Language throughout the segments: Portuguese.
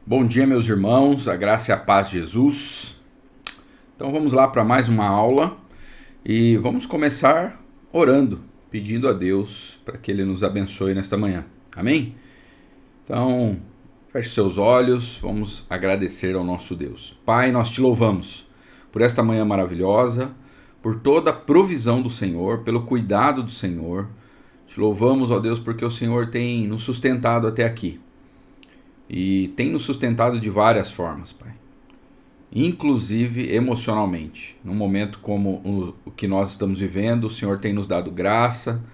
Bom dia, meus irmãos, a graça e a paz de Jesus. Então vamos lá para mais uma aula e vamos começar orando, pedindo a Deus para que Ele nos abençoe nesta manhã. Amém? Então, feche seus olhos, vamos agradecer ao nosso Deus. Pai, nós te louvamos por esta manhã maravilhosa, por toda a provisão do Senhor, pelo cuidado do Senhor. Te louvamos, ó Deus, porque o Senhor tem nos sustentado até aqui. E tem nos sustentado de várias formas, Pai. Inclusive emocionalmente. Num momento como o que nós estamos vivendo, o Senhor tem nos dado graça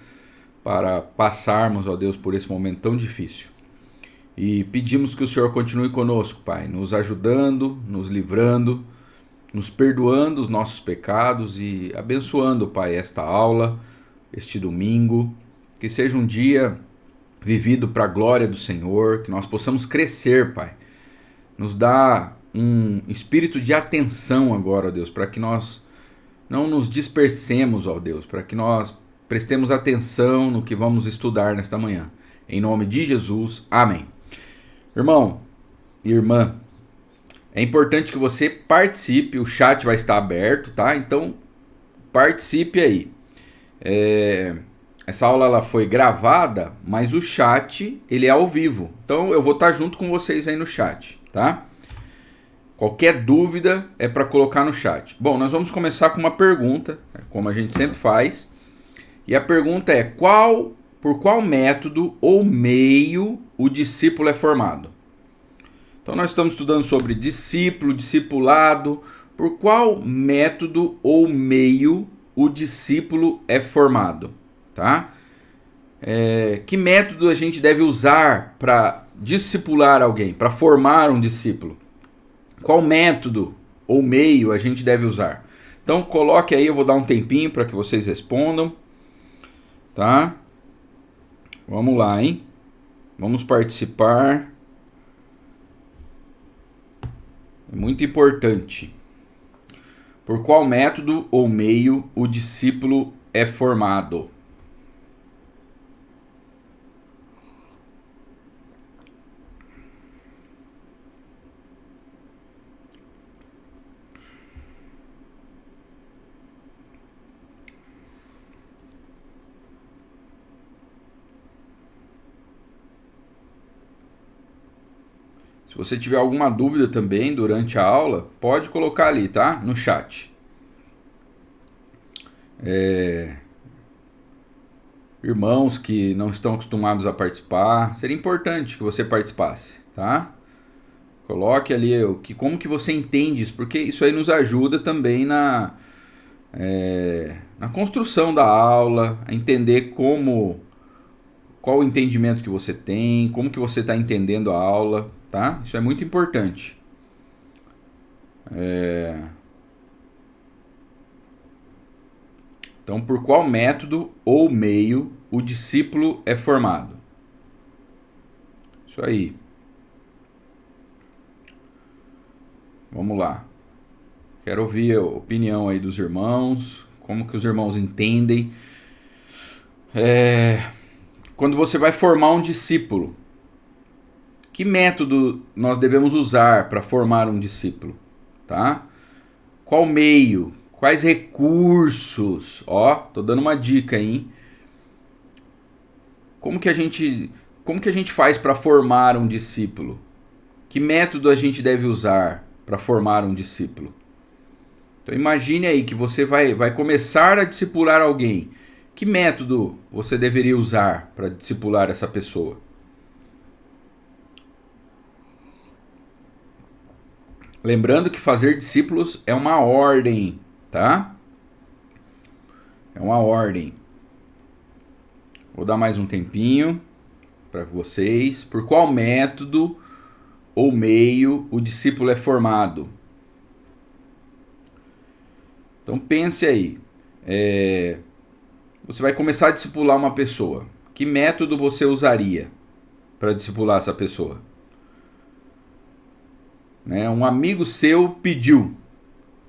para passarmos, ó Deus, por esse momento tão difícil. E pedimos que o Senhor continue conosco, Pai, nos ajudando, nos livrando, nos perdoando os nossos pecados e abençoando, Pai, esta aula, este domingo. Que seja um dia vivido para a glória do Senhor, que nós possamos crescer, Pai. Nos dá um espírito de atenção agora, ó Deus, para que nós não nos dispersemos, ó Deus, para que nós prestemos atenção no que vamos estudar nesta manhã. Em nome de Jesus, amém. Irmão e irmã, é importante que você participe, o chat vai estar aberto, tá? Então, participe aí. Essa aula ela foi gravada, mas o chat ele é ao vivo. Então eu vou estar junto com vocês aí no chat, tá? Qualquer dúvida é para colocar no chat. Bom, nós vamos começar com uma pergunta, como a gente sempre faz. E a pergunta é: por qual método ou meio o discípulo é formado? Então nós estamos estudando sobre discípulo, discipulado. Por qual método ou meio o discípulo é formado? Tá? Que método a gente deve usar para discipular alguém, para formar um discípulo? Qual método ou meio a gente deve usar? Então coloque aí, eu vou dar um tempinho para que vocês respondam, tá? Vamos lá, hein? Vamos participar. É muito importante. Por qual método ou meio o discípulo é formado? Se você tiver alguma dúvida também durante a aula, pode colocar ali, tá? No chat. Irmãos que não estão acostumados a participar, seria importante que você participasse, tá? Coloque ali como que você entende isso, porque isso aí nos ajuda também na construção da aula, a entender qual o entendimento que você tem, como que você está entendendo a aula, tá? Isso é muito importante. Então, por qual método ou meio o discípulo é formado? Isso aí. Vamos lá. Quero ouvir a opinião aí dos irmãos, como que os irmãos entendem. Quando você vai formar um discípulo, que método nós devemos usar para formar um discípulo? Tá? Qual meio? Quais recursos? Ó, tô dando uma dica, hein? Como que a gente faz para formar um discípulo? Que método a gente deve usar para formar um discípulo? Então imagine aí que você vai começar a discipular alguém. Que método você deveria usar para discipular essa pessoa? Lembrando que fazer discípulos é uma ordem, tá? É uma ordem. Vou dar mais um tempinho para vocês. Por qual método ou meio o discípulo é formado? Então pense aí. Você vai começar a discipular uma pessoa. Que método você usaria para discipular essa pessoa? Um amigo seu pediu.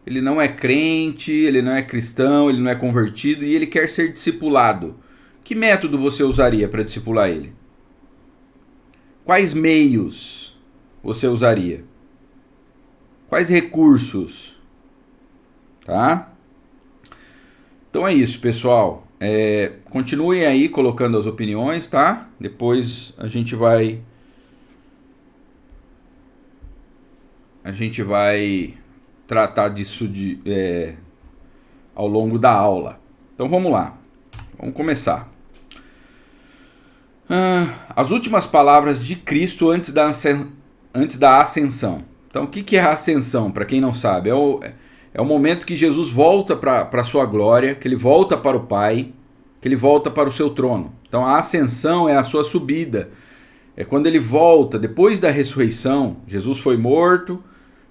Ele não é crente, ele não é cristão, ele não é convertido e ele quer ser discipulado. Que método você usaria para discipular ele? Quais meios você usaria? Quais recursos? Tá? Então é isso, pessoal. Continuem aí colocando as opiniões, tá? Depois a gente vai tratar disso ao longo da aula. Então vamos lá. Vamos começar. As últimas palavras de Cristo antes da ascensão. Então o que é a ascensão? Para quem não sabe, é o momento que Jesus volta para a sua glória, que ele volta para o Pai, que ele volta para o seu trono. Então a ascensão é a sua subida. É quando ele volta, depois da ressurreição. Jesus foi morto,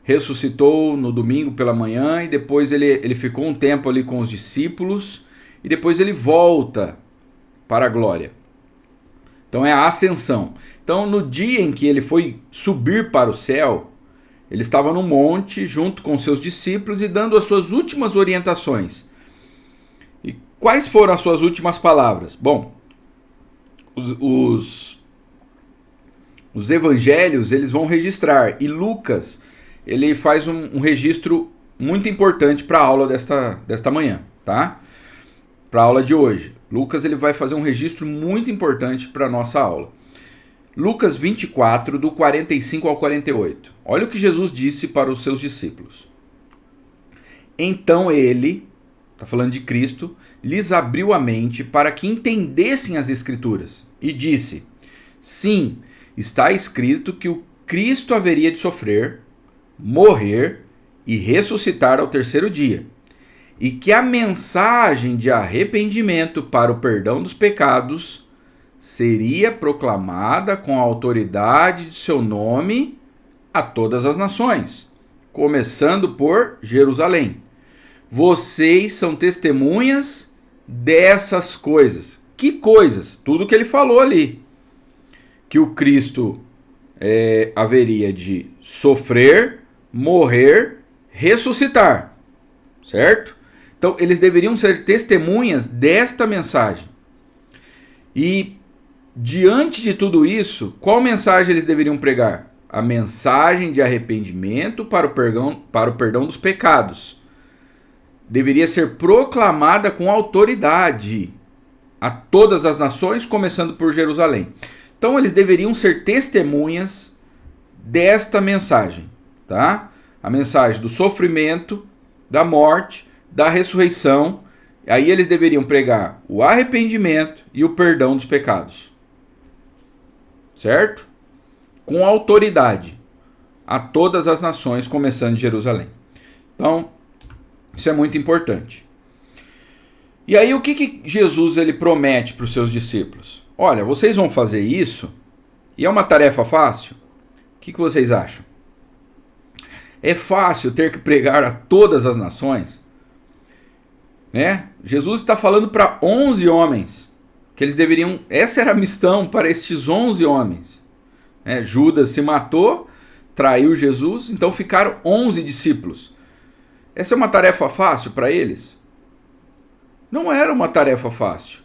ressuscitou no domingo pela manhã e depois ele ficou um tempo ali com os discípulos e depois ele volta para a glória. Então é a ascensão. Então no dia em que ele foi subir para o céu, ele estava no monte junto com seus discípulos e dando as suas últimas orientações. E quais foram as suas últimas palavras? Bom, os evangelhos eles vão registrar e Lucas ele faz um registro muito importante para a aula desta manhã, tá? Para a aula de hoje. Lucas ele vai fazer um registro muito importante para a nossa aula. Lucas 24, do 45 ao 48. Olha o que Jesus disse para os seus discípulos. Então ele, está falando de Cristo, lhes abriu a mente para que entendessem as Escrituras e disse: sim, está escrito que o Cristo haveria de sofrer, morrer e ressuscitar ao terceiro dia, e que a mensagem de arrependimento para o perdão dos pecados seria proclamada com a autoridade de seu nome a todas as nações, começando por Jerusalém. Vocês são testemunhas dessas coisas. Que coisas? Tudo que ele falou ali. Que o Cristo haveria de sofrer, morrer, ressuscitar. Certo? Então, eles deveriam ser testemunhas desta mensagem. E, diante de tudo isso, qual mensagem eles deveriam pregar? A mensagem de arrependimento para o perdão dos pecados. Deveria ser proclamada com autoridade a todas as nações, começando por Jerusalém. Então, eles deveriam ser testemunhas desta mensagem, tá? A mensagem do sofrimento, da morte, da ressurreição. Aí eles deveriam pregar o arrependimento e o perdão dos pecados. Certo? Com autoridade a todas as nações, começando de Jerusalém. Então, isso é muito importante. E aí o que Jesus ele promete para os seus discípulos? Olha, vocês vão fazer isso e é uma tarefa fácil? O que vocês acham? É fácil ter que pregar a todas as nações? Né? Jesus está falando para 11 homens que eles deveriam... Essa era a missão para estes 11 homens. Judas se matou, traiu Jesus, então ficaram 11 discípulos. Essa é uma tarefa fácil para eles? Não era uma tarefa fácil.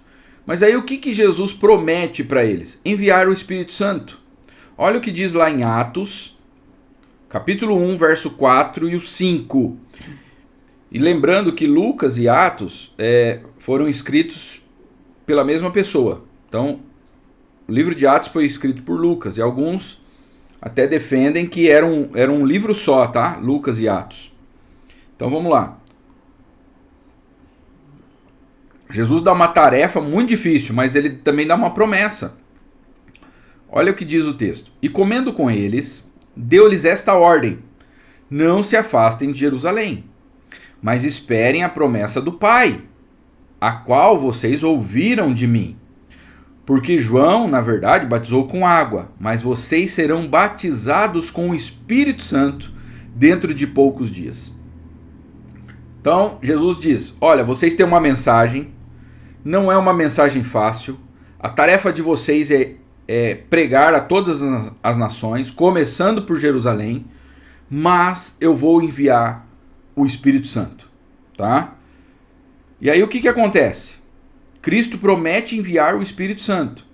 Mas aí o que Jesus promete para eles? Enviar o Espírito Santo. Olha o que diz lá em Atos, capítulo 1, verso 4 e o 5. E lembrando que Lucas e Atos foram escritos pela mesma pessoa. Então, o livro de Atos foi escrito por Lucas. E alguns até defendem que era um livro só, tá? Lucas e Atos. Então, vamos lá. Jesus dá uma tarefa muito difícil, mas ele também dá uma promessa. Olha o que diz o texto. E comendo com eles, deu-lhes esta ordem: não se afastem de Jerusalém, mas esperem a promessa do Pai, a qual vocês ouviram de mim. Porque João, na verdade, batizou com água, mas vocês serão batizados com o Espírito Santo dentro de poucos dias. Então, Jesus diz: olha, vocês têm uma mensagem, não é uma mensagem fácil, a tarefa de vocês é pregar a todas as nações, começando por Jerusalém, mas eu vou enviar o Espírito Santo, tá? E aí o que acontece? Cristo promete enviar o Espírito Santo.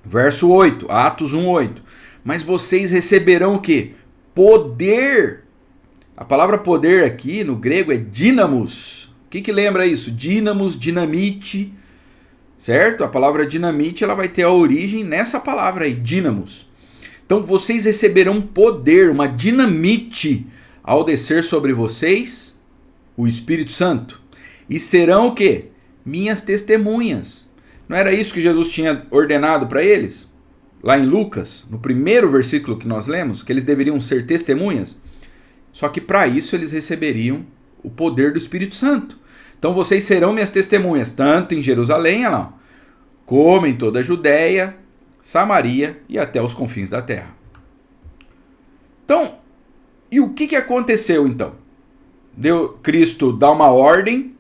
Verso 8, Atos 1:8. Mas vocês receberão o quê? Poder. A palavra poder aqui no grego é dínamos. O que lembra isso? Dínamos, dinamite, certo? A palavra dinamite ela vai ter a origem nessa palavra aí, dínamos. Então vocês receberão poder, uma dinamite, ao descer sobre vocês o Espírito Santo. E serão o quê? Minhas testemunhas. Não era isso que Jesus tinha ordenado para eles? Lá em Lucas, no primeiro versículo que nós lemos, que eles deveriam ser testemunhas. Só que para isso eles receberiam o poder do Espírito Santo. Então vocês serão minhas testemunhas, tanto em Jerusalém, como em toda a Judéia, Samaria e até os confins da terra. Então, e o que aconteceu então? Cristo dá uma ordem,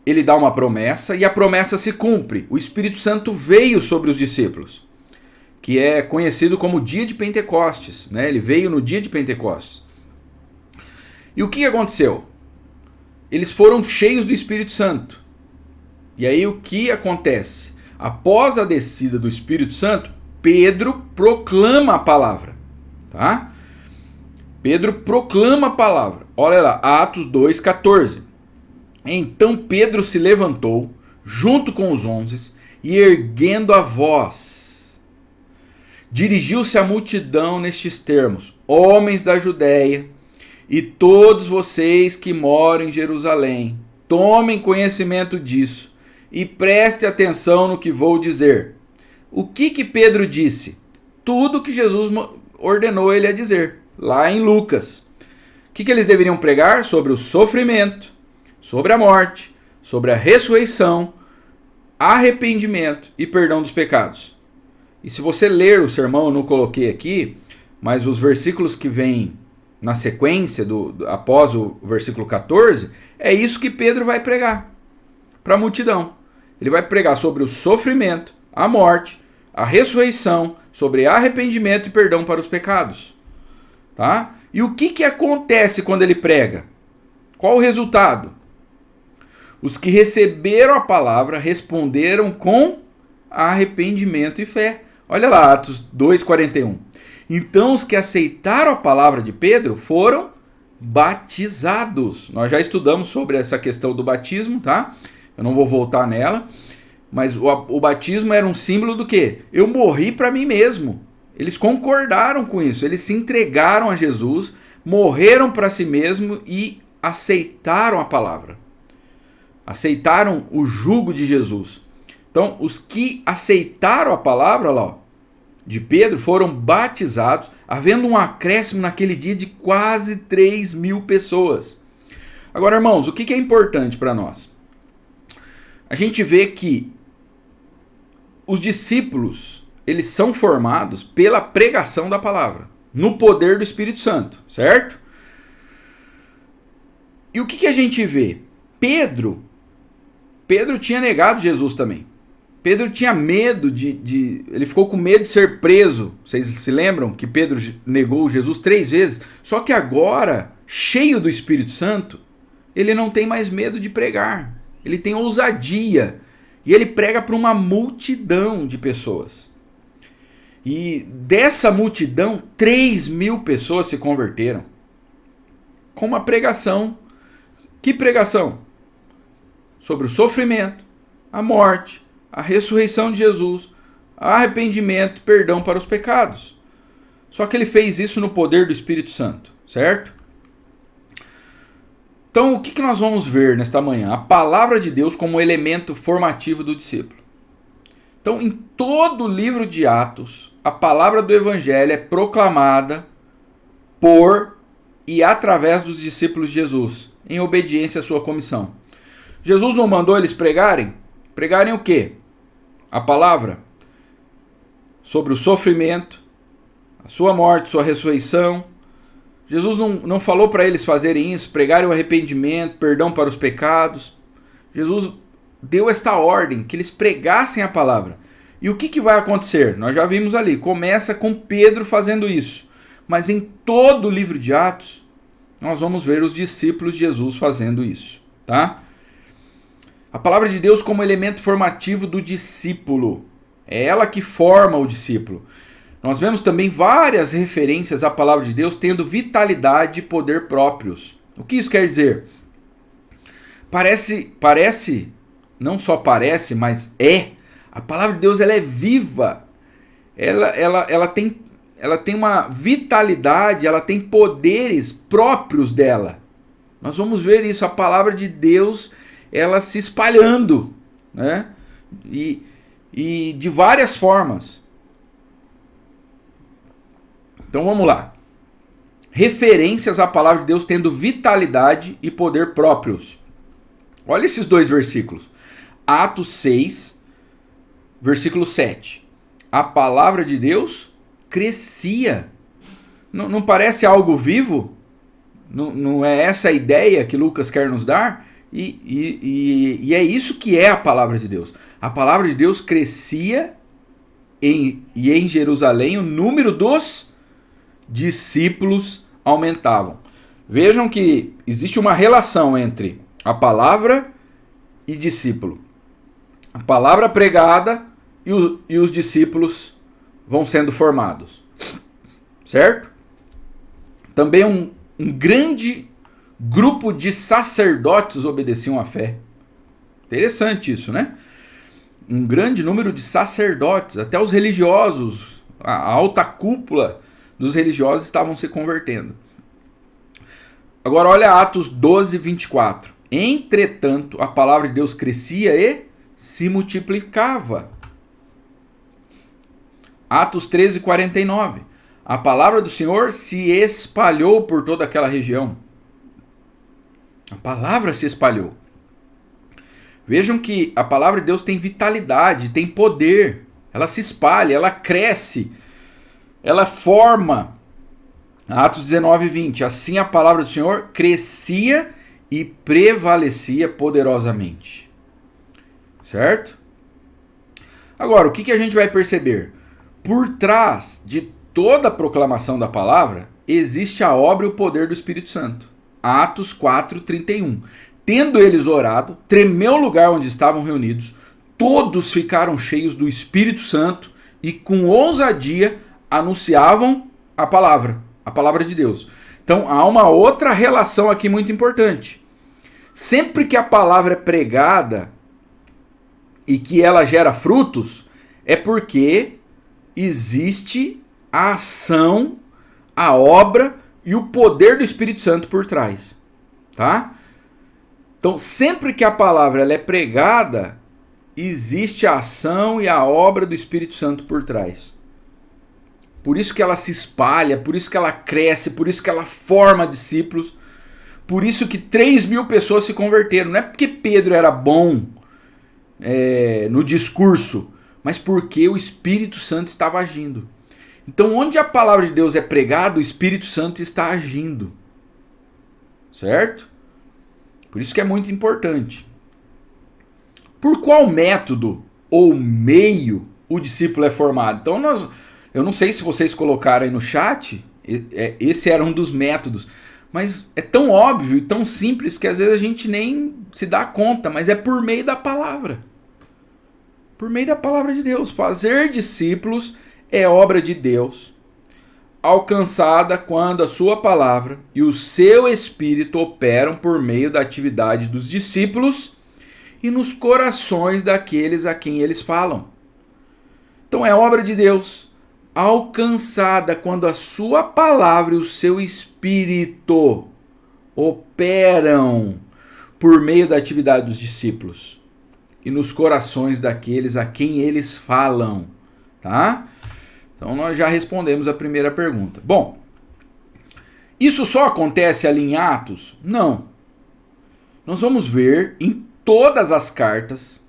ele dá uma promessa e a promessa se cumpre. O Espírito Santo veio sobre os discípulos, que é conhecido como dia de Pentecostes, né? Ele veio no dia de Pentecostes. E o que aconteceu? Eles foram cheios do Espírito Santo. E aí o que acontece? Após a descida do Espírito Santo, Pedro proclama a palavra. Tá? Pedro proclama a palavra. Olha lá, Atos 2,14. Então Pedro se levantou, junto com os 11, e erguendo a voz, dirigiu-se à multidão nestes termos: homens da Judéia, e todos vocês que moram em Jerusalém, tomem conhecimento disso e preste atenção no que vou dizer. O que Pedro disse? Tudo que Jesus ordenou ele a dizer, lá em Lucas. O que eles deveriam pregar? Sobre o sofrimento, sobre a morte, sobre a ressurreição, arrependimento e perdão dos pecados. E se você ler o sermão, eu não coloquei aqui, mas os versículos que vêm na sequência, após o versículo 14, é isso que Pedro vai pregar para a multidão. Ele vai pregar sobre o sofrimento, a morte, a ressurreição, sobre arrependimento e perdão para os pecados. Tá? E o que acontece quando ele prega? Qual o resultado? Os que receberam a palavra responderam com arrependimento e fé. Olha lá, Atos 2,41. Então os que aceitaram a palavra de Pedro foram batizados. Nós já estudamos sobre essa questão do batismo, tá? Eu não vou voltar nela. Mas o batismo era um símbolo do quê? Eu morri para mim mesmo. Eles concordaram com isso. Eles se entregaram a Jesus, morreram para si mesmo e aceitaram a palavra. Aceitaram o jugo de Jesus. Então, os que aceitaram a palavra lá, de Pedro foram batizados, havendo um acréscimo naquele dia de quase 3.000 pessoas. Agora, irmãos, o que é importante para nós? A gente vê que os discípulos, eles são formados pela pregação da palavra, no poder do Espírito Santo, certo? E o que a gente vê? Pedro tinha negado Jesus também. Pedro tinha medo ele ficou com medo de ser preso. Vocês se lembram que Pedro negou Jesus 3 vezes? Só que agora, cheio do Espírito Santo, ele não tem mais medo de pregar. Ele tem ousadia. E ele prega para uma multidão de pessoas. E dessa multidão, 3.000 pessoas se converteram. Com uma pregação. Que pregação? Sobre o sofrimento, a morte, a ressurreição de Jesus, arrependimento e perdão para os pecados. Só que ele fez isso no poder do Espírito Santo, certo? Então, o que nós vamos ver nesta manhã? A palavra de Deus como elemento formativo do discípulo. Então, em todo o livro de Atos, a palavra do Evangelho é proclamada por e através dos discípulos de Jesus, em obediência à sua comissão. Jesus não mandou eles pregarem? Pregarem o quê? A palavra sobre o sofrimento, a sua morte, sua ressurreição. Jesus não falou para eles fazerem isso, pregarem o arrependimento, perdão para os pecados. Jesus deu esta ordem, que eles pregassem a palavra. E o que vai acontecer? Nós já vimos ali, começa com Pedro fazendo isso. Mas em todo o livro de Atos, nós vamos ver os discípulos de Jesus fazendo isso. Tá? A palavra de Deus como elemento formativo do discípulo. É ela que forma o discípulo. Nós vemos também várias referências à palavra de Deus tendo vitalidade e poder próprios. O que isso quer dizer? Parece, não só parece, mas a palavra de Deus ela é viva, ela tem uma vitalidade, ela tem poderes próprios dela. Nós vamos ver isso, a palavra de Deus, ela se espalhando, né? E de várias formas. Então vamos lá. Referências à palavra de Deus tendo vitalidade e poder próprios. Olha esses dois versículos. Atos 6, versículo 7. A palavra de Deus crescia. Não parece algo vivo? Não é essa a ideia que Lucas quer nos dar? E é isso que é a palavra de Deus. A palavra de Deus crescia em Jerusalém o número dos discípulos aumentavam. Vejam que existe uma relação entre a palavra e discípulo. A palavra pregada e os discípulos vão sendo formados. Certo? Também um grande grupo de sacerdotes obedeciam à fé. Interessante isso, né? Um grande número de sacerdotes, até os religiosos, a alta cúpula dos religiosos estavam se convertendo. Agora olha Atos 12, 24. Entretanto, a palavra de Deus crescia e se multiplicava. Atos 13, 49. A palavra do Senhor se espalhou por toda aquela região. A palavra se espalhou. Vejam que a palavra de Deus tem vitalidade, tem poder. Ela se espalha, ela cresce, ela forma. Atos 19, 20. Assim a palavra do Senhor crescia e prevalecia poderosamente. Certo? Agora, o que a gente vai perceber? Por trás de toda a proclamação da palavra, existe a obra e o poder do Espírito Santo. Atos 4, 31. Tendo eles orado, tremeu o lugar onde estavam reunidos, todos ficaram cheios do Espírito Santo e com ousadia anunciavam a palavra de Deus. Então há uma outra relação aqui muito importante. Sempre que a palavra é pregada e que ela gera frutos, é porque existe a ação, a obra e o poder do Espírito Santo por trás, tá? Então, sempre que a palavra ela é pregada, existe a ação e a obra do Espírito Santo por trás. Por isso que ela se espalha, por isso que ela cresce, por isso que ela forma discípulos, por isso que 3.000 pessoas se converteram. Não é porque Pedro era bom no discurso, mas porque o Espírito Santo estava agindo. Então, onde a palavra de Deus é pregada, o Espírito Santo está agindo. Certo? Por isso que é muito importante. Por qual método ou meio o discípulo é formado? Então, eu não sei se vocês colocaram aí no chat, esse era um dos métodos. Mas é tão óbvio e tão simples que às vezes a gente nem se dá conta, mas é por meio da palavra. Por meio da palavra de Deus. Fazer discípulos é obra de Deus, alcançada quando a sua palavra e o seu espírito operam por meio da atividade dos discípulos e nos corações daqueles a quem eles falam. Então é obra de Deus, alcançada quando a sua palavra e o seu espírito operam por meio da atividade dos discípulos e nos corações daqueles a quem eles falam, tá? Então nós já respondemos a primeira pergunta. Bom, isso só acontece ali em Atos? Não. Nós vamos ver em todas as cartas,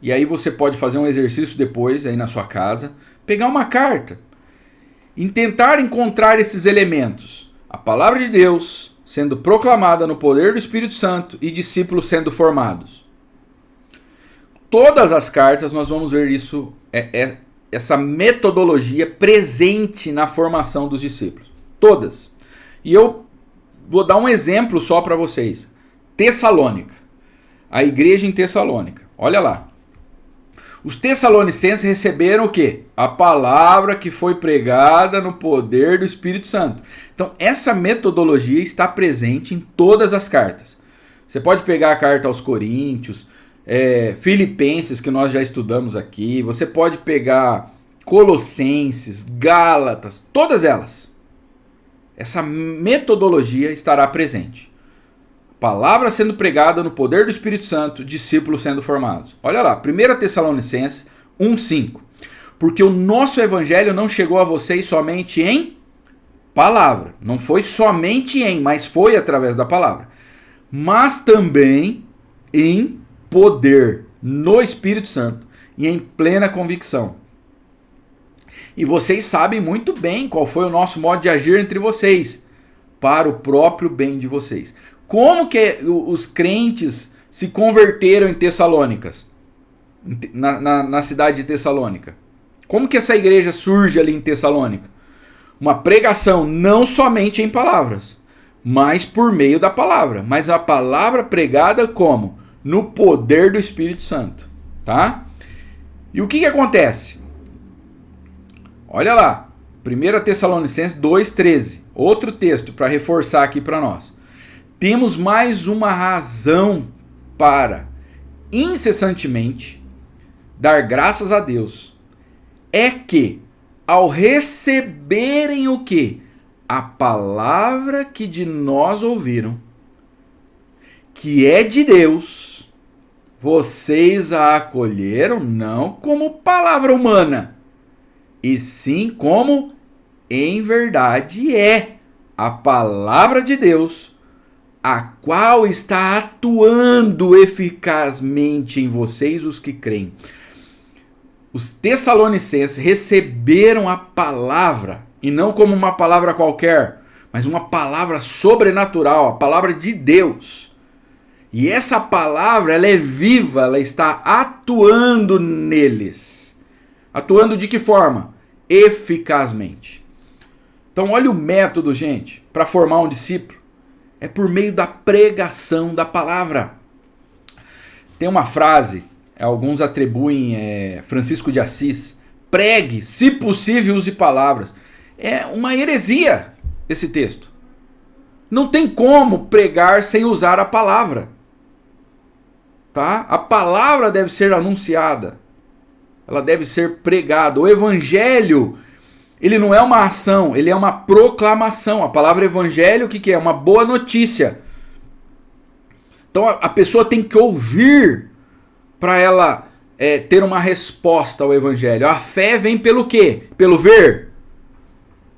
e aí você pode fazer um exercício depois aí na sua casa, pegar uma carta e tentar encontrar esses elementos. A palavra de Deus sendo proclamada no poder do Espírito Santo e discípulos sendo formados. Todas as cartas nós vamos ver isso, essa metodologia presente na formação dos discípulos. Todas. E eu vou dar um exemplo só para vocês. Tessalônica. A igreja em Tessalônica. Olha lá. Os tessalonicenses receberam o quê? A palavra que foi pregada no poder do Espírito Santo. Então, essa metodologia está presente em todas as cartas. Você pode pegar a carta aos Coríntios, Filipenses, que nós já estudamos aqui. Você pode pegar Colossenses, Gálatas, todas elas. Essa metodologia estará presente. Palavra sendo pregada no poder do Espírito Santo, discípulos sendo formados. Olha lá, 1 Tessalonicenses 1,5. Porque o nosso evangelho não chegou a vocês somente em palavra. Não foi somente mas foi através da palavra. Mas também em poder, no Espírito Santo, e em plena convicção. E vocês sabem muito bem qual foi o nosso modo de agir entre vocês, para o próprio bem de vocês. Como que os crentes se converteram em Tessalônicas? Na cidade de Tessalônica. Como que essa igreja surge ali em Tessalônica? Uma pregação não somente em palavras, mas por meio da palavra. Mas a palavra pregada como? No poder do Espírito Santo. Tá? E o que acontece? Olha lá. 1 Tessalonicenses 2,13. Outro texto para reforçar aqui para nós. Temos mais uma razão para incessantemente dar graças a Deus. É que ao receberem o quê? A palavra que de nós ouviram, que é de Deus, vocês a acolheram não como palavra humana, e sim como em verdade é a palavra de Deus, a qual está atuando eficazmente em vocês, os que creem. Os tessalonicenses receberam a palavra, e não como uma palavra qualquer, mas uma palavra sobrenatural, a palavra de Deus. E essa palavra, ela é viva, ela está atuando neles. Atuando de que forma? Eficazmente. Então olha o método, gente, para formar um discípulo. É por meio da pregação da palavra. Tem uma frase, alguns atribuem Francisco de Assis, pregue, se possível use palavras. É uma heresia esse texto. Não tem como pregar sem usar a palavra. Tá? A palavra deve ser anunciada. Ela deve ser pregada. O evangelho, ele não é uma ação, ele é uma proclamação. A palavra evangelho, o que é? Uma boa notícia. Então a pessoa tem que ouvir para ela ter uma resposta ao evangelho. A fé vem pelo quê? Pelo ver?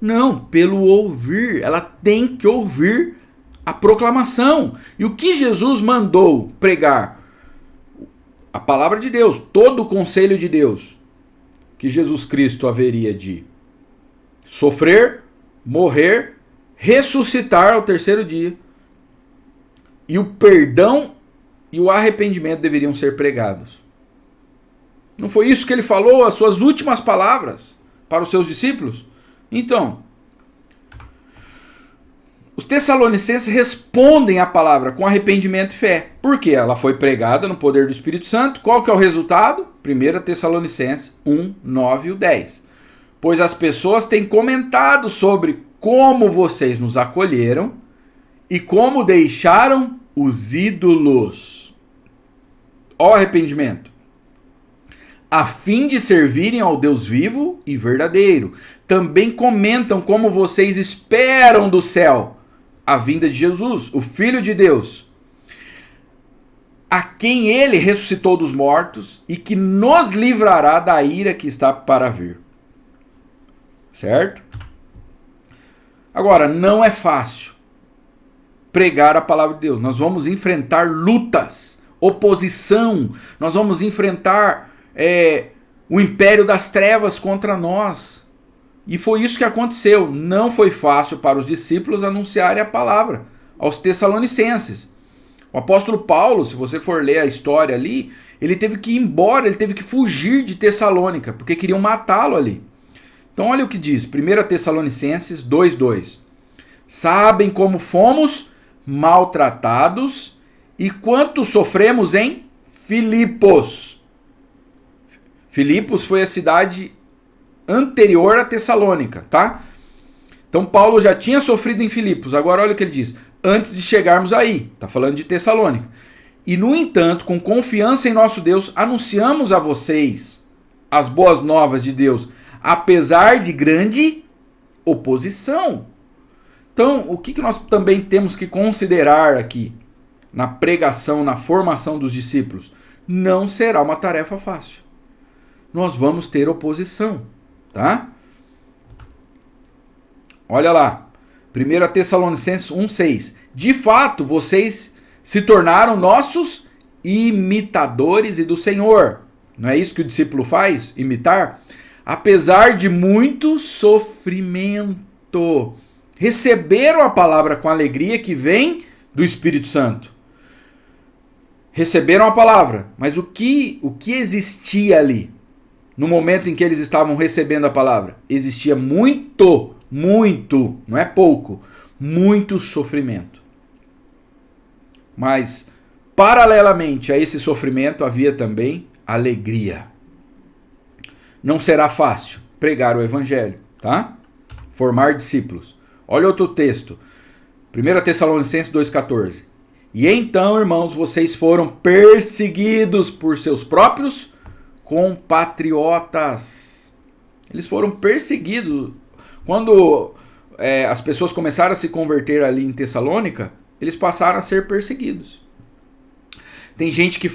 Não, pelo ouvir. Ela tem que ouvir a proclamação. E o que Jesus mandou pregar? A palavra de Deus, todo o conselho de Deus. Que Jesus Cristo haveria de sofrer, morrer, ressuscitar ao terceiro dia. E o perdão e o arrependimento deveriam ser pregados. Não foi isso que ele falou, as suas últimas palavras para os seus discípulos? Então, os tessalonicenses respondem à palavra com arrependimento e fé. Por quê? Ela foi pregada no poder do Espírito Santo. Qual que é o resultado? 1 Tessalonicenses 1, 9 e 10. Pois as pessoas têm comentado sobre como vocês nos acolheram e como deixaram os ídolos. Ó arrependimento. A fim de servirem ao Deus vivo e verdadeiro. Também comentam como vocês esperam do céu a vinda de Jesus, o Filho de Deus, a quem ele ressuscitou dos mortos e que nos livrará da ira que está para vir. Certo? Agora, não é fácil pregar a palavra de Deus. Nós vamos enfrentar lutas, oposição, nós vamos enfrentar o império das trevas contra nós. E foi isso que aconteceu. Não foi fácil para os discípulos anunciarem a palavra aos tessalonicenses. O apóstolo Paulo, se você for ler a história ali, ele teve que ir embora, ele teve que fugir de Tessalônica, porque queriam matá-lo ali. Então olha o que diz, 1 Tessalonicenses 2:2. Sabem como fomos maltratados e quanto sofremos em Filipos. Filipos foi a cidade anterior a Tessalônica, tá? Então Paulo já tinha sofrido em Filipos. Agora olha o que ele diz. Antes de chegarmos aí, tá falando de Tessalônica. E no entanto, com confiança em nosso Deus, anunciamos a vocês as boas novas de Deus, apesar de grande oposição. Então, o que nós também temos que considerar aqui na pregação, na formação dos discípulos? Não será uma tarefa fácil. Nós vamos ter oposição, tá? Olha lá, 1 Tessalonicenses 1,6. De fato, vocês se tornaram nossos imitadores e do Senhor. Não é isso que o discípulo faz? Imitar? Apesar de muito sofrimento. Receberam a palavra com alegria que vem do Espírito Santo. Receberam a palavra, mas o que existia ali? No momento em que eles estavam recebendo a palavra? Existia muito, não é pouco, muito sofrimento. Mas, paralelamente a esse sofrimento, havia também alegria. Não será fácil pregar o evangelho, tá? Formar discípulos. Olha outro texto. 1 Tessalonicenses 2,14. E então, irmãos, vocês foram perseguidos por seus próprios compatriotas. Eles foram perseguidos. Quando as pessoas começaram a se converter ali em Tessalônica, eles passaram a ser perseguidos. Tem gente que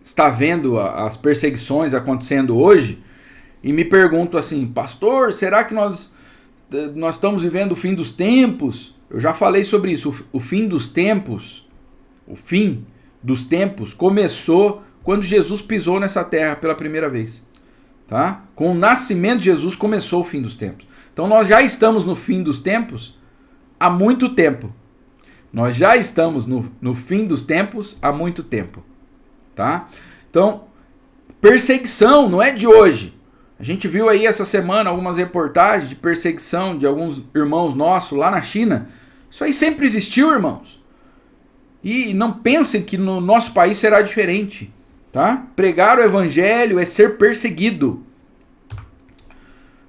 está vendo as perseguições acontecendo hoje e me pergunta assim, pastor, será que nós estamos vivendo o fim dos tempos? Eu já falei sobre isso. O fim dos tempos começou quando Jesus pisou nessa terra pela primeira vez. Tá? Com o nascimento de Jesus começou o fim dos tempos. Então nós já estamos no fim dos tempos há muito tempo. Nós já estamos no fim dos tempos há muito tempo. Tá? Então, perseguição não é de hoje. A gente viu aí essa semana algumas reportagens de perseguição de alguns irmãos nossos lá na China. Isso aí sempre existiu, irmãos. E não pensem que no nosso país será diferente. Tá? Pregar o evangelho é ser perseguido.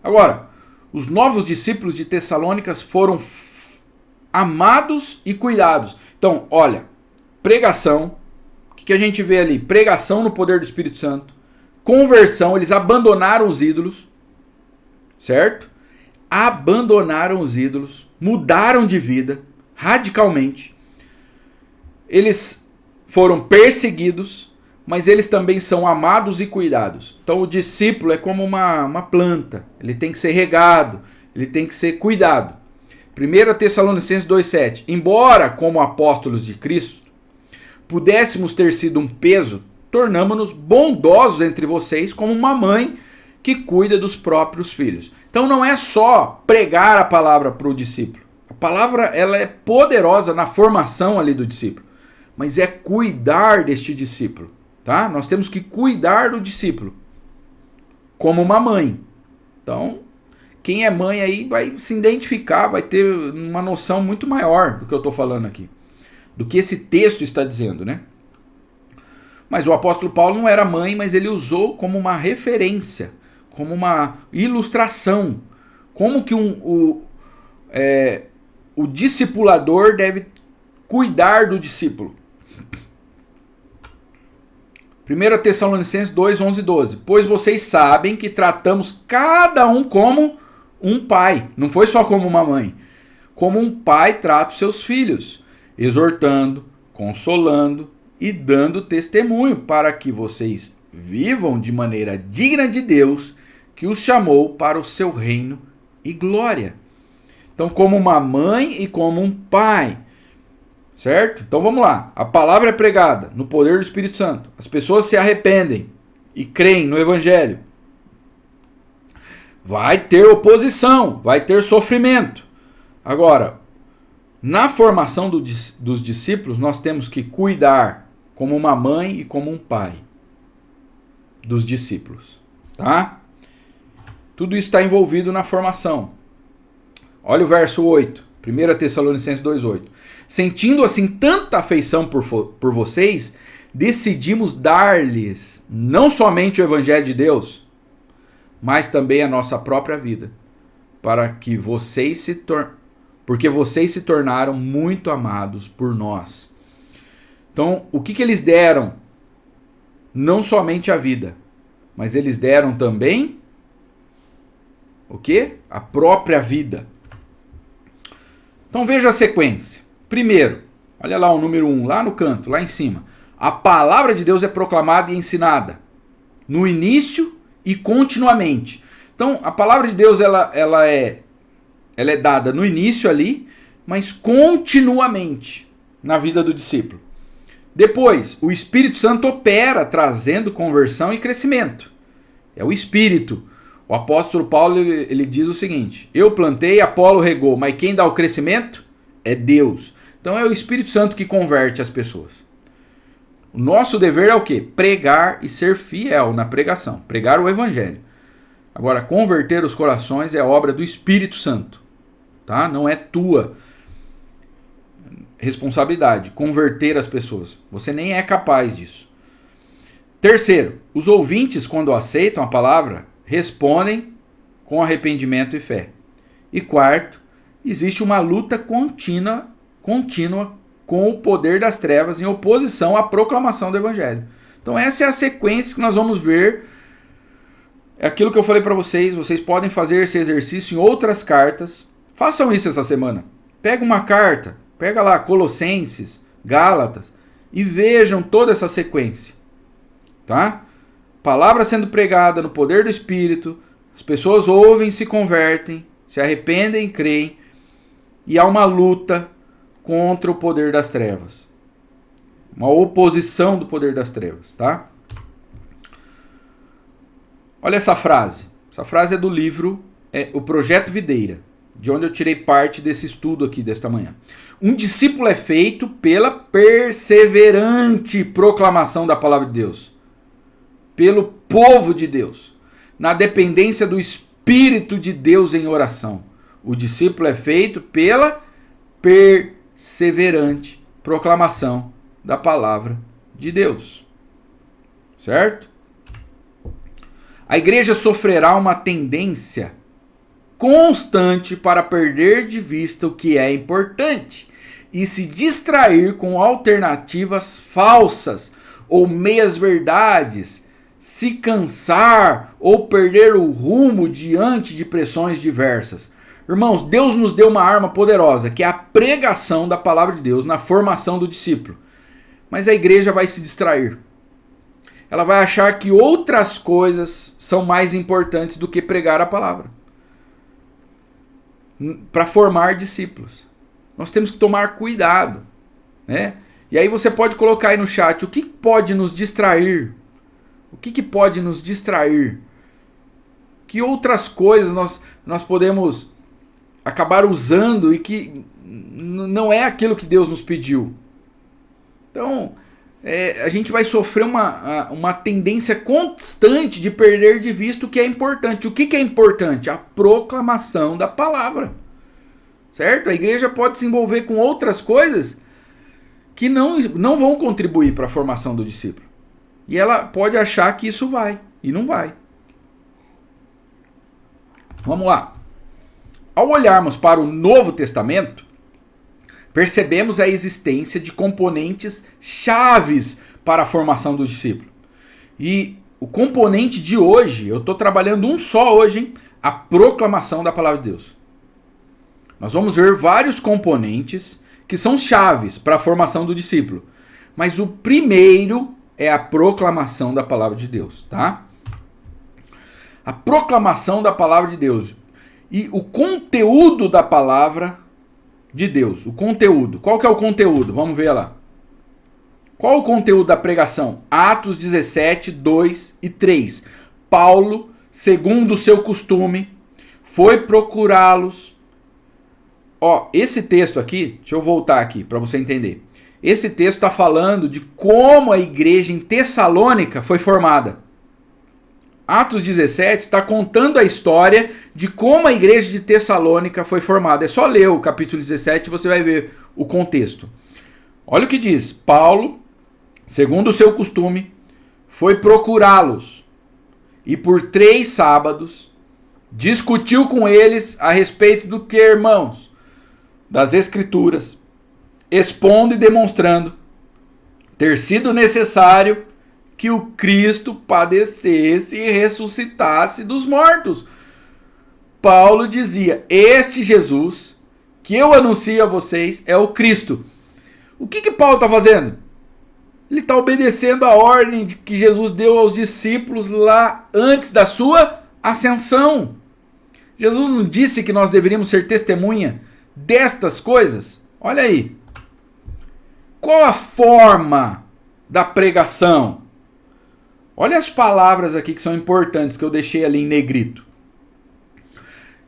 Agora, os novos discípulos de Tessalônicas foram amados e cuidados. Então, olha, pregação, o que a gente vê ali? Pregação no poder do Espírito Santo, conversão, eles abandonaram os ídolos, certo? Abandonaram os ídolos, mudaram de vida radicalmente. Eles foram perseguidos, mas eles também são amados e cuidados. Então o discípulo é como uma planta, ele tem que ser regado, ele tem que ser cuidado. 1 Tessalonicenses 2,7. Embora, como apóstolos de Cristo, pudéssemos ter sido um peso, tornamos-nos bondosos entre vocês como uma mãe que cuida dos próprios filhos. Então não é só pregar a palavra para o discípulo. A palavra ela é poderosa na formação ali do discípulo, mas é cuidar deste discípulo. Tá? Nós temos que cuidar do discípulo como uma mãe. Então, quem é mãe aí vai se identificar, vai ter uma noção muito maior do que eu estou falando aqui, do que esse texto está dizendo, né? Mas o apóstolo Paulo não era mãe, mas ele usou como uma referência, como uma ilustração, como que o discipulador deve cuidar do discípulo. 1 Tessalonicenses 2, 11 e 12. Pois vocês sabem que tratamos cada um como um pai. Não foi só como uma mãe. Como um pai trata os seus filhos, exortando, consolando e dando testemunho para que vocês vivam de maneira digna de Deus, que os chamou para o seu reino e glória. Então, como uma mãe e como um pai. Certo? Então vamos lá. A palavra é pregada no poder do Espírito Santo. As pessoas se arrependem e creem no Evangelho. Vai ter oposição, vai ter sofrimento. Agora, na formação dos discípulos, nós temos que cuidar como uma mãe e como um pai dos discípulos. Tá? Tudo isso está envolvido na formação. Olha o verso 8. 1 Tessalonicenses 2,8. Sentindo assim tanta afeição por vocês, decidimos dar-lhes não somente o Evangelho de Deus, mas também a nossa própria vida, para que porque vocês se tornaram muito amados por nós. Então, o que eles deram? Não somente a vida, mas eles deram também o quê? A própria vida. Então veja a sequência. Primeiro, olha lá o número 1, lá no canto, lá em cima. A palavra de Deus é proclamada e ensinada no início e continuamente. Então, a palavra de Deus ela é dada no início ali, mas continuamente na vida do discípulo. Depois, o Espírito Santo opera trazendo conversão e crescimento. É o Espírito. O apóstolo Paulo ele diz o seguinte: eu plantei, Apolo regou, mas quem dá o crescimento é Deus. Então é o Espírito Santo que converte as pessoas. O nosso dever é o quê? Pregar e ser fiel na pregação. Pregar o Evangelho. Agora, converter os corações é obra do Espírito Santo. Tá? Não é tua responsabilidade converter as pessoas. Você nem é capaz disso. Terceiro, os ouvintes, quando aceitam a palavra, respondem com arrependimento e fé. E quarto, existe uma luta contínua com o poder das trevas em oposição à proclamação do Evangelho. Então essa é a sequência que nós vamos ver. É aquilo que eu falei para vocês. Vocês podem fazer esse exercício em outras cartas. Façam isso essa semana. Pega uma carta, pega lá Colossenses, Gálatas e vejam toda essa sequência. Tá? Palavra sendo pregada no poder do Espírito, as pessoas ouvem, se convertem, se arrependem, creem, e há uma luta contra o poder das trevas. Uma oposição do poder das trevas, tá? Olha essa frase. Essa frase é do livro O Projeto Videira, de onde eu tirei parte desse estudo aqui desta manhã. Um discípulo é feito pela perseverante proclamação da palavra de Deus, pelo povo de Deus, na dependência do Espírito de Deus em oração. O discípulo é feito pela perseverante proclamação da palavra de Deus. Certo? A igreja sofrerá uma tendência constante para perder de vista o que é importante e se distrair com alternativas falsas ou meias-verdades, se cansar ou perder o rumo diante de pressões diversas. Irmãos, Deus nos deu uma arma poderosa, que é a pregação da palavra de Deus na formação do discípulo. Mas a igreja vai se distrair. Ela vai achar que outras coisas são mais importantes do que pregar a palavra. Para formar discípulos. Nós temos que tomar cuidado, né? E aí você pode colocar aí no chat o que pode nos distrair. O que pode nos distrair? Que outras coisas nós podemos acabar usando e que não é aquilo que Deus nos pediu. Então, a gente vai sofrer uma tendência constante de perder de vista o que é importante. O que é importante? A proclamação da palavra. Certo? A igreja pode se envolver com outras coisas que não vão contribuir para a formação do discípulo. E ela pode achar que isso vai, e não vai. Vamos lá. Ao olharmos para o Novo Testamento, percebemos a existência de componentes chaves para a formação do discípulo. E o componente de hoje, eu estou trabalhando um só hoje, hein? A proclamação da palavra de Deus. Nós vamos ver vários componentes que são chaves para a formação do discípulo. Mas o primeiro é a proclamação da palavra de Deus, tá? A proclamação da palavra de Deus. E o conteúdo da palavra de Deus. O conteúdo. Qual que é o conteúdo? Vamos ver lá. Qual o conteúdo da pregação? Atos 17, 2 e 3. Paulo, segundo o seu costume, foi procurá-los. Ó, esse texto aqui, deixa eu voltar aqui para você entender. Esse texto está falando de como a igreja em Tessalônica foi formada. Atos 17 está contando a história de como a igreja de Tessalônica foi formada. É só ler o capítulo 17 e você vai ver o contexto. Olha o que diz. Paulo, segundo o seu costume, foi procurá-los e por 3 sábados discutiu com eles a respeito do que, irmãos? Das Escrituras, expondo e demonstrando ter sido necessário que o Cristo padecesse e ressuscitasse dos mortos. Paulo dizia: este Jesus que eu anuncio a vocês é o Cristo. O que Paulo está fazendo? Ele está obedecendo a ordem que Jesus deu aos discípulos lá antes da sua ascensão. Jesus não disse que nós deveríamos ser testemunha destas coisas? Olha aí. Qual a forma da pregação? Olha as palavras aqui que são importantes, que eu deixei ali em negrito.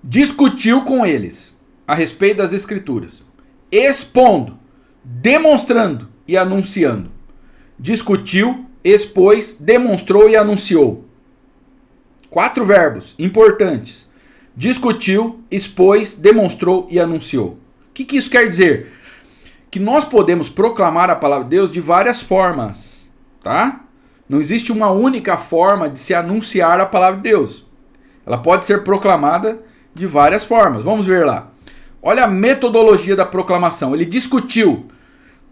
Discutiu com eles a respeito das Escrituras, expondo, demonstrando e anunciando. Discutiu, expôs, demonstrou e anunciou. 4 verbos importantes. Discutiu, expôs, demonstrou e anunciou. O que isso quer dizer? Que nós podemos proclamar a palavra de Deus de várias formas, tá? Não existe uma única forma de se anunciar a palavra de Deus. Ela pode ser proclamada de várias formas. Vamos ver lá. Olha a metodologia da proclamação. Ele discutiu.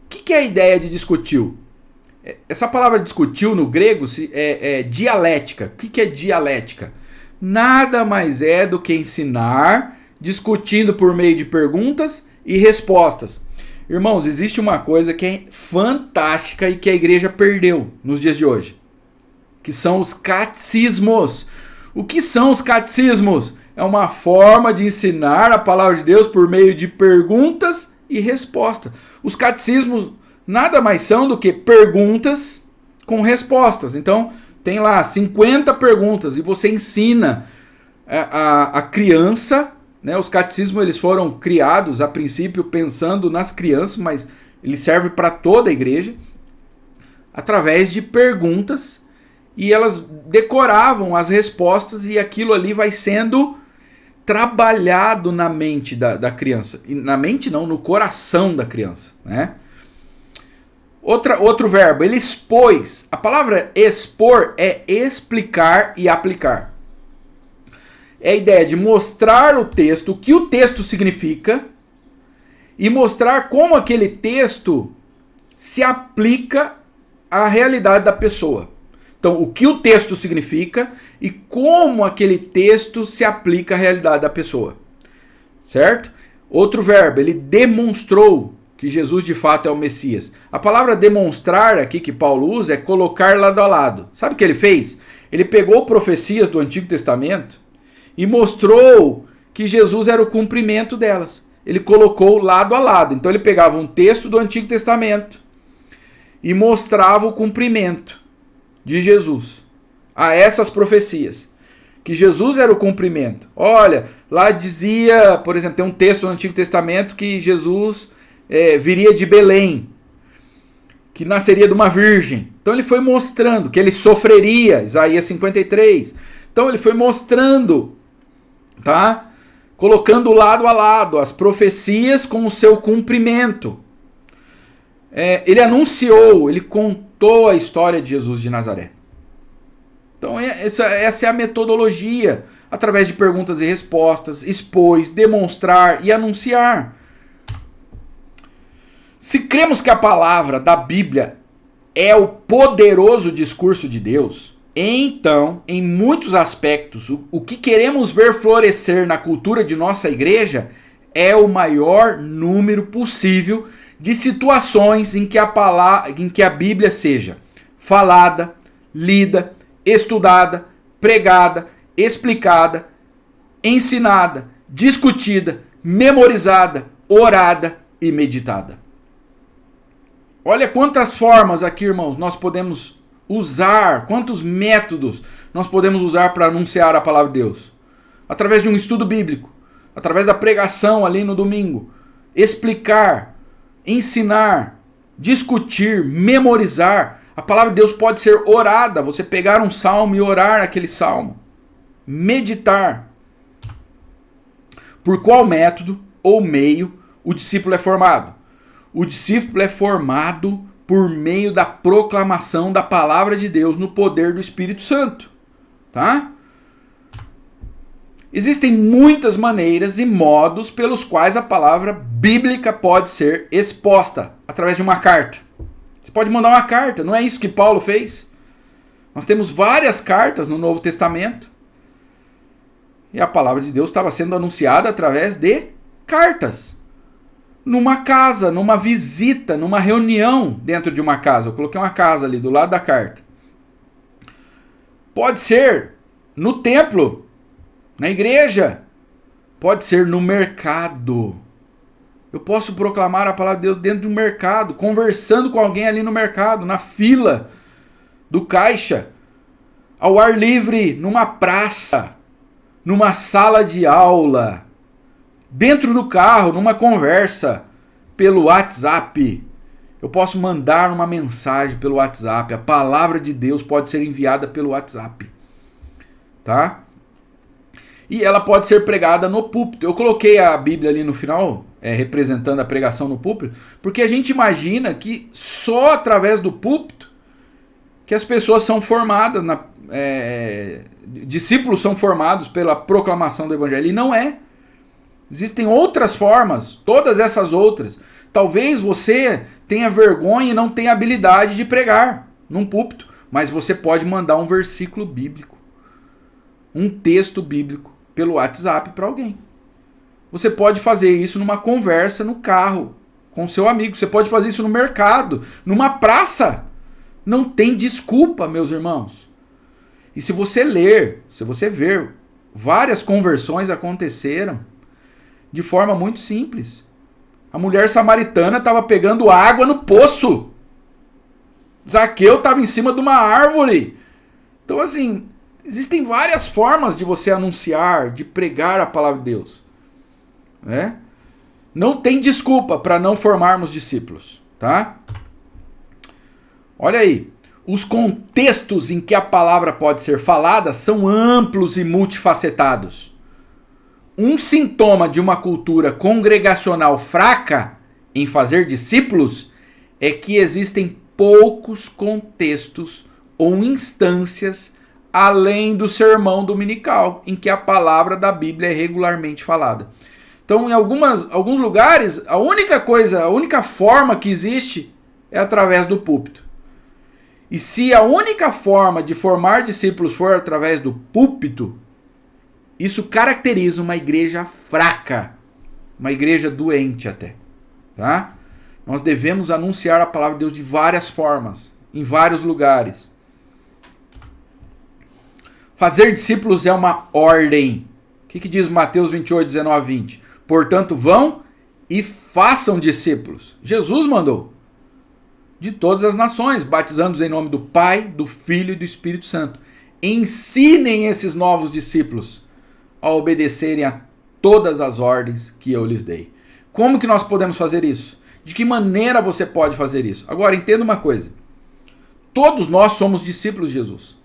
O que é a ideia de discutiu? Essa palavra discutiu no grego é dialética. O que é dialética? Nada mais é do que ensinar, discutindo por meio de perguntas e respostas. Irmãos, existe uma coisa que é fantástica e que a igreja perdeu nos dias de hoje, que são os catecismos. O que são os catecismos? É uma forma de ensinar a palavra de Deus por meio de perguntas e respostas. Os catecismos nada mais são do que perguntas com respostas. Então, tem lá 50 perguntas e você ensina a criança, né? Os catecismos eles foram criados a princípio pensando nas crianças, mas ele serve para toda a igreja, através de perguntas, e elas decoravam as respostas e aquilo ali vai sendo trabalhado na mente da criança. E na mente não, no coração da criança, né? Outro verbo, ele expôs. A palavra expor é explicar e aplicar. É a ideia de mostrar o texto, o que o texto significa, e mostrar como aquele texto se aplica à realidade da pessoa. Então, o que o texto significa e como aquele texto se aplica à realidade da pessoa. Certo? Outro verbo, ele demonstrou que Jesus de fato é o Messias. A palavra demonstrar aqui que Paulo usa é colocar lado a lado. Sabe o que ele fez? Ele pegou profecias do Antigo Testamento e mostrou que Jesus era o cumprimento delas. Ele colocou lado a lado. Então ele pegava um texto do Antigo Testamento e mostrava o cumprimento de Jesus a essas profecias. Que Jesus era o cumprimento. Olha, lá dizia, por exemplo, tem um texto no Antigo Testamento que Jesus viria de Belém, que nasceria de uma virgem. Então ele foi mostrando que ele sofreria, Isaías 53. Então ele foi mostrando, tá? Colocando lado a lado as profecias com o seu cumprimento. Ele anunciou, ele contou a história de Jesus de Nazaré. Então essa é a metodologia, através de perguntas e respostas, expôs, demonstrar e anunciar. Se cremos que a palavra da Bíblia é o poderoso discurso de Deus, então, em muitos aspectos, o que queremos ver florescer na cultura de nossa igreja é o maior número possível de situações em que a Bíblia seja falada, lida, estudada, pregada, explicada, ensinada, discutida, memorizada, orada e meditada. Olha quantas formas aqui, irmãos, nós podemos usar, quantos métodos nós podemos usar para anunciar a palavra de Deus. Através de um estudo bíblico, através da pregação ali no domingo, explicar, ensinar, discutir, memorizar. A palavra de Deus pode ser orada, você pegar um salmo e orar aquele salmo. Meditar. Por qual método ou meio o discípulo é formado? O discípulo é formado por meio da proclamação da palavra de Deus no poder do Espírito Santo, tá? Existem muitas maneiras e modos pelos quais a palavra bíblica pode ser exposta através de uma carta. Você pode mandar uma carta, não é isso que Paulo fez? Nós temos várias cartas no Novo Testamento e a palavra de Deus estava sendo anunciada através de cartas. Numa casa, numa visita, numa reunião dentro de uma casa. Eu coloquei uma casa ali do lado da carta. Pode ser no templo, na igreja, pode ser no mercado. Eu posso proclamar a palavra de Deus dentro do mercado, conversando com alguém ali no mercado, na fila do caixa, ao ar livre, numa praça, numa sala de aula, dentro do carro, numa conversa, pelo WhatsApp. Eu posso mandar uma mensagem pelo WhatsApp. A palavra de Deus pode ser enviada pelo WhatsApp, tá? E ela pode ser pregada no púlpito. Eu coloquei a Bíblia ali no final, representando a pregação no púlpito, porque a gente imagina que só através do púlpito que as pessoas são formadas, discípulos são formados pela proclamação do Evangelho. E não é. Existem outras formas, todas essas outras. Talvez você tenha vergonha e não tenha habilidade de pregar num púlpito, mas você pode mandar um versículo bíblico, um texto bíblico pelo WhatsApp para alguém. Você pode fazer isso numa conversa no carro com seu amigo. Você pode fazer isso no mercado, numa praça. Não tem desculpa, meus irmãos. E se você ler, se você ver, várias conversões aconteceram de forma muito simples. A mulher samaritana estava pegando água no poço. Zaqueu estava em cima de uma árvore. Então, assim, existem várias formas de você anunciar, de pregar a palavra de Deus, né? Não tem desculpa para não formarmos discípulos, tá? Olha aí, os contextos em que a palavra pode ser falada são amplos e multifacetados. Um sintoma de uma cultura congregacional fraca em fazer discípulos é que existem poucos contextos ou instâncias além do sermão dominical, em que a palavra da Bíblia é regularmente falada. Então, em alguns lugares, a única forma que existe é através do púlpito. E se a única forma de formar discípulos for através do púlpito, isso caracteriza uma igreja fraca, uma igreja doente até, tá? Nós devemos anunciar a palavra de Deus de várias formas, em vários lugares. Fazer discípulos é uma ordem. O que diz Mateus 28, 19 e 20? Portanto, vão e façam discípulos. Jesus mandou. De todas as nações, batizando-os em nome do Pai, do Filho e do Espírito Santo. Ensinem esses novos discípulos a obedecerem a todas as ordens que eu lhes dei. Como que nós podemos fazer isso? De que maneira você pode fazer isso? Agora, entenda uma coisa. Todos nós somos discípulos de Jesus.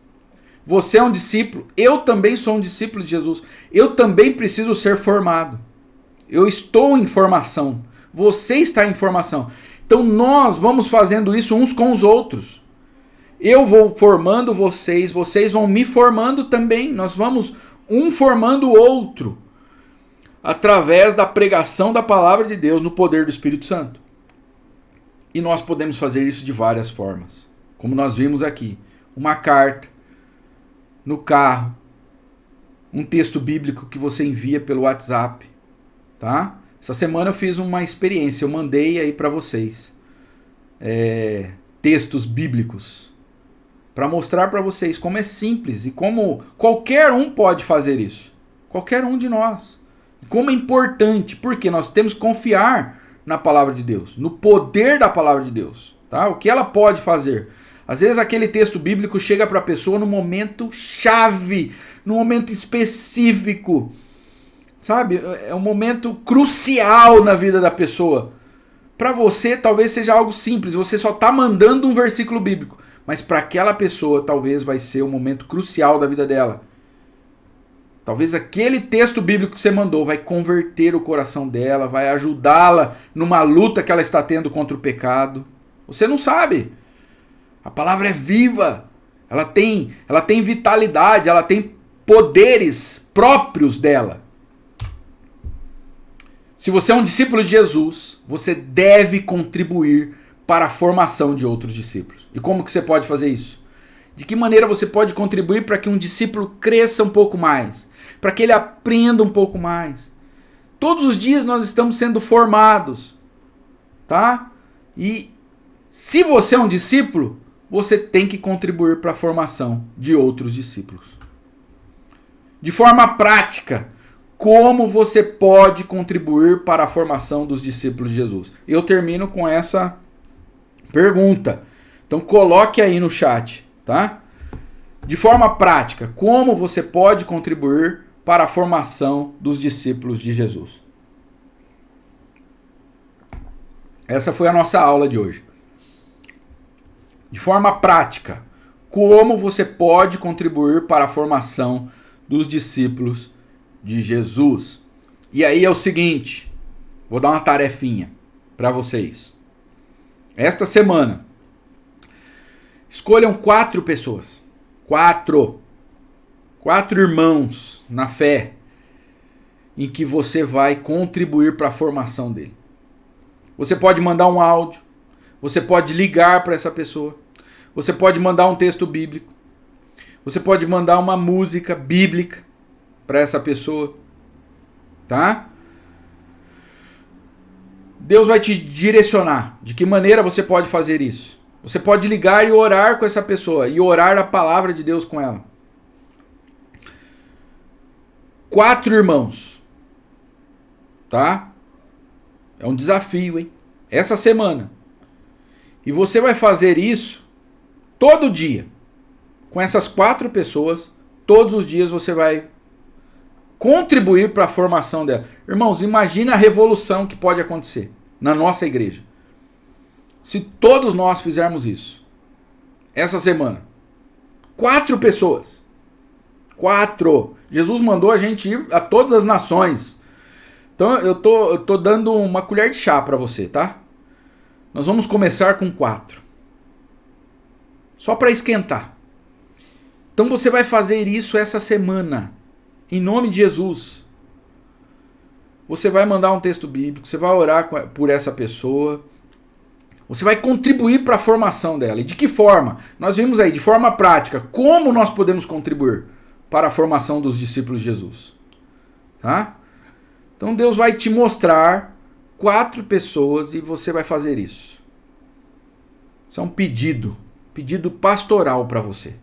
Você é um discípulo, eu também sou um discípulo de Jesus. Eu também preciso ser formado. Eu estou em formação. Você está em formação. Então nós vamos fazendo isso uns com os outros. Eu vou formando vocês, vocês vão me formando também. Nós vamos um formando o outro através da pregação da palavra de Deus no poder do Espírito Santo. E nós podemos fazer isso de várias formas. Como nós vimos aqui. Uma carta, no carro, um texto bíblico que você envia pelo WhatsApp, tá? Essa semana eu fiz uma experiência, eu mandei aí para vocês textos bíblicos para mostrar para vocês como é simples e como qualquer um pode fazer isso. Qualquer um de nós. Como é importante, porque nós temos que confiar na palavra de Deus, no poder da palavra de Deus, tá? O que ela pode fazer. Às vezes aquele texto bíblico chega para a pessoa no momento chave, no momento específico, sabe? É um momento crucial na vida da pessoa. Para você talvez seja algo simples, você só está mandando um versículo bíblico, mas para aquela pessoa talvez vai ser um momento crucial da vida dela. Talvez aquele texto bíblico que você mandou vai converter o coração dela, vai ajudá-la numa luta que ela está tendo contra o pecado. Você não sabe. A palavra é viva. Ela tem vitalidade, ela tem poderes próprios dela. Se você é um discípulo de Jesus, você deve contribuir para a formação de outros discípulos. E como que você pode fazer isso? De que maneira você pode contribuir para que um discípulo cresça um pouco mais? Para que ele aprenda um pouco mais? Todos os dias nós estamos sendo formados, tá? E se você é um discípulo, você tem que contribuir para a formação de outros discípulos. De forma prática, como você pode contribuir para a formação dos discípulos de Jesus? Eu termino com essa pergunta. Então coloque aí no chat, tá? De forma prática, como você pode contribuir para a formação dos discípulos de Jesus? Essa foi a nossa aula de hoje. De forma prática, como você pode contribuir para a formação dos discípulos de Jesus? E aí é o seguinte, vou dar uma tarefinha para vocês. Esta semana, escolham 4 pessoas. 4 irmãos na fé em que você vai contribuir para a formação dele. Você pode mandar um áudio, você pode ligar para essa pessoa, você pode mandar um texto bíblico, você pode mandar uma música bíblica para essa pessoa, tá? Deus vai te direcionar de que maneira você pode fazer isso. Você pode ligar e orar com essa pessoa e orar a palavra de Deus com ela. 4 irmãos, tá? É um desafio, hein? Essa semana. E você vai fazer isso todo dia. Com essas 4 pessoas, todos os dias você vai contribuir para a formação dela. Irmãos, imagina a revolução que pode acontecer na nossa igreja. Se todos nós fizermos isso. Essa semana. 4 pessoas. 4. Jesus mandou a gente ir a todas as nações. Então eu tô dando uma colher de chá para você, tá? Nós vamos começar com 4. Só para esquentar. Então você vai fazer isso essa semana. Em nome de Jesus. Você vai mandar um texto bíblico, você vai orar por essa pessoa. Você vai contribuir para a formação dela. E de que forma? Nós vimos aí, de forma prática, como nós podemos contribuir para a formação dos discípulos de Jesus. Tá? Então Deus vai te mostrar 4 pessoas e você vai fazer isso. Isso é um pedido pastoral para você.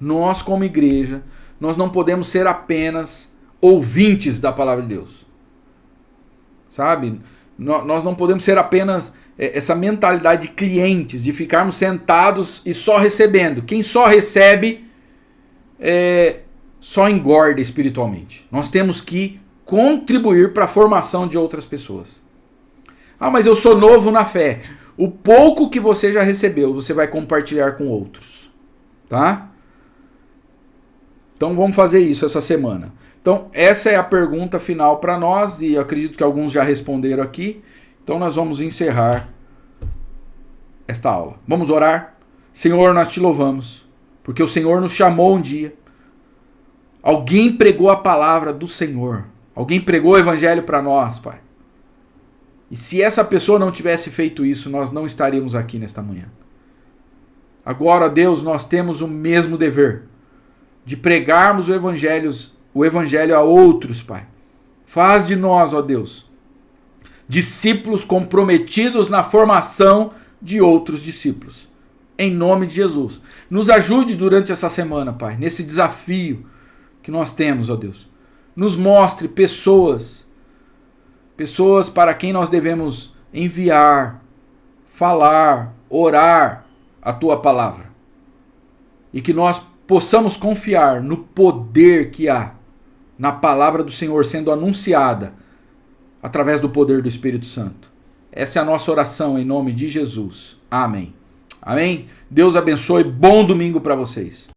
Nós, como igreja, nós não podemos ser apenas ouvintes da palavra de Deus. Sabe? Nós não podemos ser apenas essa mentalidade de clientes, de ficarmos sentados e só recebendo. Quem só recebe só engorda espiritualmente. Nós temos que contribuir para a formação de outras pessoas. Ah, mas eu sou novo na fé. O pouco que você já recebeu, você vai compartilhar com outros. Tá? Então vamos fazer isso essa semana. Então essa é a pergunta final para nós e eu acredito que alguns já responderam aqui. Então nós vamos encerrar esta aula. Vamos orar? Senhor, nós te louvamos, porque o Senhor nos chamou um dia. Alguém pregou a palavra do Senhor. Alguém pregou o evangelho para nós, Pai. E se essa pessoa não tivesse feito isso, nós não estaríamos aqui nesta manhã. Agora, Deus, nós temos o mesmo dever de pregarmos o evangelho a outros, Pai. Faz de nós, ó Deus, discípulos comprometidos na formação de outros discípulos. Em nome de Jesus. Nos ajude durante essa semana, Pai, nesse desafio que nós temos, ó Deus. Nos mostre pessoas para quem nós devemos enviar, falar, orar a Tua palavra. E que nós possamos confiar no poder que há na palavra do Senhor sendo anunciada através do poder do Espírito Santo. Essa é a nossa oração em nome de Jesus. Amém. Amém? Deus abençoe. Bom domingo para vocês.